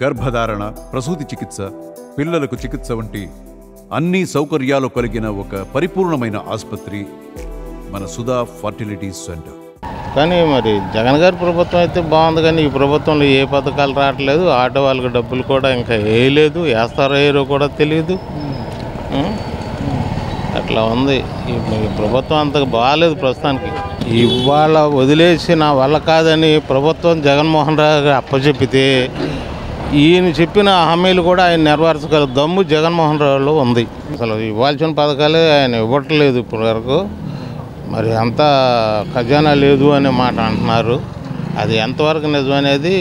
గర్భధారణ, ప్రసూతి చికిత్స, పిల్లలకు చికిత్స వంటి అన్ని సౌకర్యాలు కలిగిన ఒక పరిపూర్ణమైన ఆసుపత్రి మన సుధా ఫర్టిలిటీ సెంటర్. కానీ మరి జగన్ గారి ప్రభుత్వం అయితే బాగుంది, కానీ ఈ ప్రభుత్వంలో ఏ పథకాలు రావట్లేదు. ఆటో వాళ్ళకి డబ్బులు కూడా ఇంకా వేయలేదు, వేస్తారో వేయరో కూడా తెలియదు. అట్లా ఉంది ఈ ప్రభుత్వం, అంతగా బాగాలేదు ప్రస్తుతానికి. ఇవాళ వదిలేసి నా వల్ల కాదని ప్రభుత్వం జగన్మోహన్ రావు అప్పచెప్పితే ఈయన చెప్పిన హామీలు కూడా ఆయన నెరవేర్చగల దమ్ము జగన్మోహన్ రావులో ఉంది. అసలు ఇవ్వాల్సిన పథకాలే ఆయన ఇవ్వట్లేదు ఇప్పటి వరకు. మరి అంతా ఖజానా లేదు అనే మాట అంటున్నారు. అది ఎంతవరకు నిజం అనేది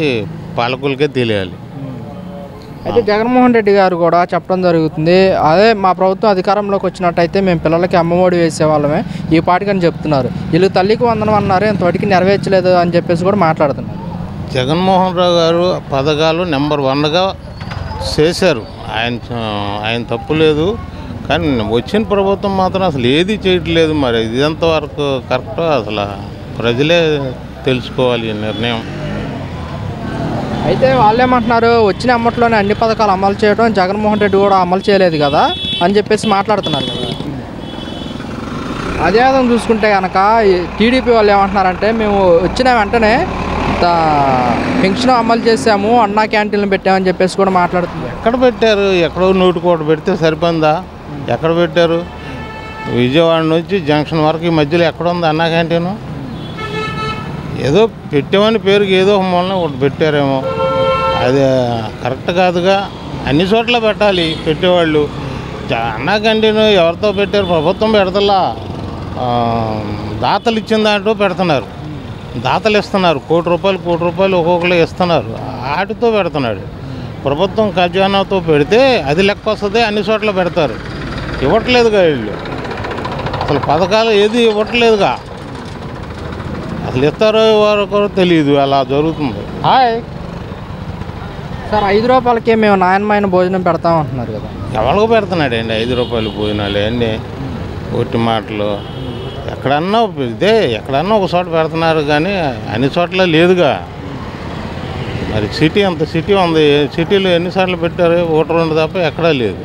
పాలకులకే తెలియాలి. అయితే జగన్మోహన్ రెడ్డి గారు కూడా చెప్పడం జరుగుతుంది, అదే మా ప్రభుత్వం అధికారంలోకి వచ్చినట్టయితే మేము పిల్లలకి అమ్మఒడి వేసేవాళ్ళమే ఈ పాటికని చెప్తున్నారు. వీళ్ళు తల్లికి వందనం అన్నారు, ఇంతవరకు నెరవేర్చలేదు అని చెప్పేసి కూడా మాట్లాడుతున్నారు. జగన్మోహన్ రావు గారు పథకాలు నెంబర్ 1గా చేశారు. ఆయన తప్పు లేదు, కానీ వచ్చిన ప్రభుత్వం మాత్రం అసలు ఏది చేయట్లేదు. మరి ఇది ఎంతవరకు కరెక్టో అసలు ప్రజలే తెలుసుకోవాలి ఈ నిర్ణయం. అయితే వాళ్ళేమంటున్నారు, వచ్చిన అమ్మట్లోనే అన్ని పథకాలు అమలు చేయడం జగన్మోహన్ రెడ్డి కూడా అమలు చేయలేదు కదా అని చెప్పేసి మాట్లాడుతున్నారు కదా. అదే విధంగా చూసుకుంటే కనుక టీడీపీ వాళ్ళు ఏమంటున్నారంటే, మేము వచ్చిన వెంటనే పెన్షన్ అమలు చేసాము, అన్నా క్యాంటీన్లు పెట్టామని చెప్పేసి కూడా మాట్లాడుతున్నారు. ఎక్కడ పెట్టారు? ఎక్కడో 100 కోట్లు పెడితే సరిపోందా? ఎక్కడ పెట్టారు? విజయవాడ నుంచి జంక్షన్ వరకు ఈ మధ్యలో ఎక్కడ ఉంది అన్నా క్యాంటీను? ఏదో పెట్టామని పేరుకి ఏదో మూలన ఒకటి పెట్టారేమో, అది కరెక్ట్ కాదుగా. అన్ని చోట్ల పెట్టాలి పెట్టేవాళ్ళు. అన్నా క్యాంటీన్ ఎవరితో పెట్టారు? ప్రభుత్వం పెడతలా, దాతలు ఇచ్చిన దాంట్లో పెడుతున్నారు. దాతలు ఇస్తున్నారు, కోటి రూపాయలు ఒక్కొక్కరు ఇస్తున్నారు, వాటితో పెడుతున్నాడు. ప్రభుత్వం ఖజానాతో పెడితే అది లెక్క వస్తుంది, అన్ని చోట్ల పెడతారు. ఇవ్వట్లేదుగా వీళ్ళు, అసలు పథకాలు ఏది ఇవ్వట్లేదుగా. అసలు ఇస్తారో వరకు తెలియదు, అలా జరుగుతుంది. హాయ్ సార్, 5 రూపాయలకే మేము నాణ్యమైన భోజనం పెడతాం అంటున్నారు కదా. ఎవరికి పెడుతున్నాడండి 5 రూపాయలు భోజనాలు? అన్నీ ఒట్టి మాటలు. ఎక్కడన్నా ఒక చోట పెడుతున్నారు, కానీ అన్ని చోట్ల లేదుగా. మరి సిటీ ఉంది, సిటీలో ఎన్నిసార్లు పెట్టారు? 1-2 తప్ప ఎక్కడా లేదు.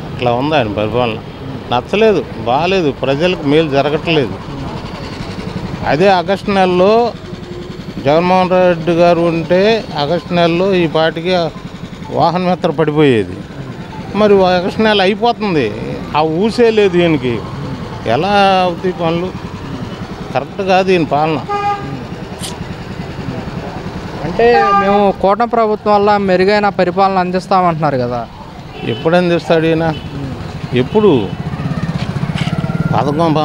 అట్లా ఉంది ఆయన పరిపాలన. నచ్చలేదు, బాగాలేదు, ప్రజలకు మేలు జరగట్లేదు. అదే ఆగస్టు నెలలో జగన్మోహన్ రెడ్డి గారు ఉంటే ఆగస్టు నెలలో ఈ పాటికి వాహన మిత్ర పడిపోయేది. మరి ఆగస్టు నెల అయిపోతుంది, ఆ ఊసే లేదు ఈయనకి. ఎలా అవుతాయి పనులు? కరెక్ట్ కాదు ఈయన పాలన. అంటే మేము కూటమి ప్రభుత్వం వల్ల మెరుగైన పరిపాలన అందిస్తామంటున్నారు కదా. ఎప్పుడు అందిస్తాడు ఈయన? ఎప్పుడు పథకం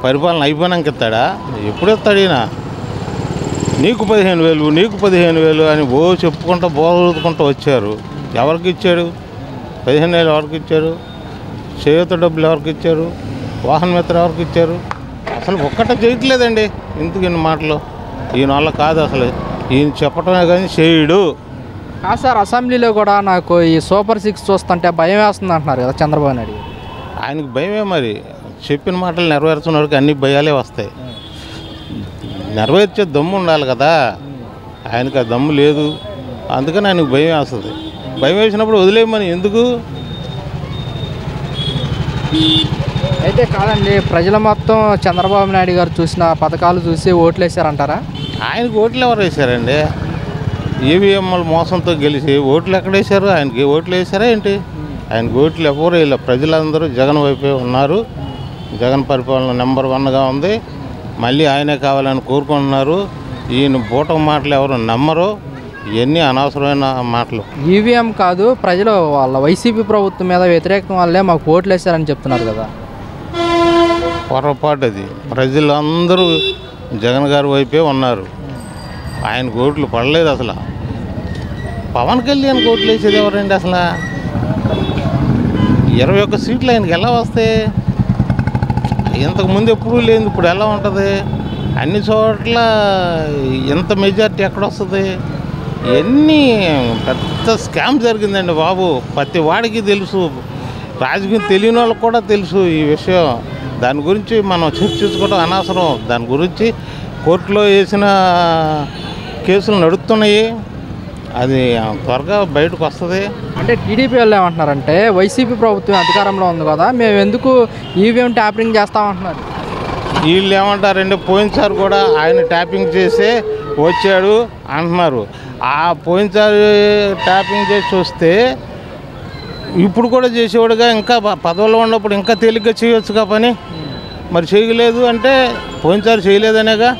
పరిపాలన అయిపోయినాక ఇస్తాడా? ఎప్పుడు ఇస్తాడు ఈయన? నీకు 15,000 అని చెప్పుకుంటూ బోరుకుంటూ వచ్చారు. ఎవరికి ఇచ్చాడు? 15,000 ఎవరికి ఇచ్చారు? చేయూత డబ్బులు ఎవరికి ఇచ్చారు? వాహన మిత్ర ఎవరికి ఇచ్చారు? అసలు ఒక్కటే చేయట్లేదండి. ఎందుకు ఇన్ని మాటలు? ఈయన వల్ల కాదు అసలు. ఈయన చెప్పటమే కానీ చేయడు. సార్, అసెంబ్లీలో కూడా నాకు ఈ సూపర్ 6 చూస్తుంటే భయం వేస్తుంది అంటున్నారు కదా చంద్రబాబు నాయుడు. ఆయనకు భయమే. మరి చెప్పిన మాటలు నెరవేర్చినోడికి అన్ని భయాలే వస్తాయి. నెరవేర్చే దమ్ము ఉండాలి కదా, ఆయనకు ఆ దమ్ము లేదు. అందుకని ఆయనకు భయం వేస్తుంది. భయం వేసినప్పుడు వదిలేయమని ఎందుకు? అయితే కాదండి, ప్రజల మొత్తం చంద్రబాబు నాయుడు గారు చూసిన పథకాలు చూసి ఓట్లు వేసారంటారా? ఆయనకు ఓట్లు ఎవరు వేశారండి? ఈవీఎంల మోసంతో గెలిచి ఓట్లు ఎక్కడ వేశారు? ఆయనకి ఓట్లు వేశారా ఏంటి? ఆయనకు ఓట్లు ఎవరు ఇలా? ప్రజలందరూ జగన్ వైపే ఉన్నారు. జగన్ పరిపాలన నెంబర్ 1గా ఉంది. మళ్ళీ ఆయనే కావాలని కోరుకుంటున్నారు. ఈయన బూటం మాటలు ఎవరు నమ్మరు. ఇవన్నీ అనవసరమైన మాటలు. ఈవీఎం కాదు, ప్రజలు వాళ్ళ వైసీపీ ప్రభుత్వం మీద వ్యతిరేకం వల్లే మాకు ఓట్లు వేశారని చెప్తున్నారు కదా. పొరపాటు అది. ప్రజలందరూ జగన్ గారి వైపే ఉన్నారు. ఆయన ఓట్లు పడలేదు అసలు. పవన్ కళ్యాణ్ ఓట్లు వేసేది ఎవరండి అసలు? 21 సీట్లు ఆయనకి ఎలా వస్తాయి? ఇంతకుముందు ఎప్పుడూ లేదు, ఇప్పుడు ఎలా ఉంటుంది? అన్ని చోట్ల ఎంత మెజార్టీ ఎక్కడ వస్తుంది? ఇవన్నీ పెద్ద స్కామ్ జరిగిందండి బాబు. ప్రతి వాడికి తెలుసు, రాజకీయం తెలియని వాళ్ళకి కూడా తెలుసు ఈ విషయం. దాని గురించి మనం చర్చించుకోవడం అనవసరం. దాని గురించి కోర్టులో వేసిన కేసులు నడుస్తున్నాయి. అది త్వరగా బయటకు వస్తుంది. అంటే టీడీపీ వాళ్ళు ఏమంటున్నారంటే వైసీపీ ప్రభుత్వం అధికారంలో ఉంది కదా, మేము ఎందుకు ఈవీఎం ట్యాపరింగ్ చేస్తామంటున్నారు. వీళ్ళు ఏమంటారంటే పోయినసారి కూడా ఆయన ట్యాపింగ్ చేసే వచ్చాడు అంటున్నారు. ఆ పోయినసారి ట్యాపింగ్ చేసి వస్తే ఇప్పుడు కూడా చేసేవాడుగా, ఇంకా పదవుల్లో ఉన్నప్పుడు ఇంకా తేలిగ్గా చేయొచ్చుగా పని. మరి చేయలేదు అంటే పోయినసారి చేయలేదనేగా.